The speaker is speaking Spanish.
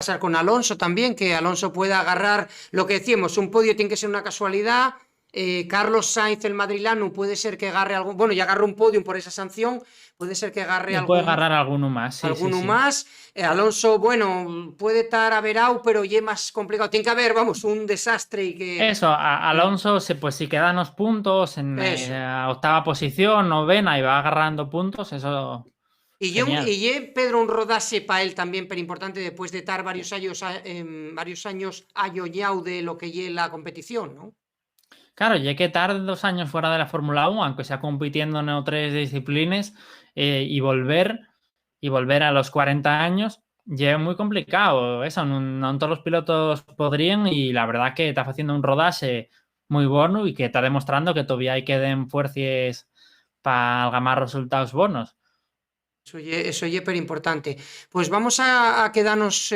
pasar con Alonso también, que Alonso pueda agarrar lo que decíamos, un podio tiene que ser una casualidad. Carlos Sainz, el madrilano, puede ser que agarre algún, bueno, ya agarró un podium por esa sanción, puede ser que agarre Le puede algún, agarrar alguno más, sí, sí, alguno sí. más. Alonso, bueno, puede estar averado, pero ya es más complicado. Tiene que haber, vamos, un desastre y que. Eso, Alonso, pues si quedan los puntos en Eso. octava posición, novena y va agarrando puntos, eso genial. Pedro un rodaje para él también, pero importante, después de estar varios años ayoñado de lo que es la competición, ¿no? Claro, ya que estar 2 años fuera de la Fórmula 1, aunque sea compitiendo en otras disciplinas, y volver a los 40 años, ya es muy complicado. Eso, no todos los pilotos podrían, y la verdad que está haciendo un rodaje muy bueno y que está demostrando que todavía hay que den fuerzas para algamar resultados buenos. Eso es súper importante. Pues vamos a quedarnos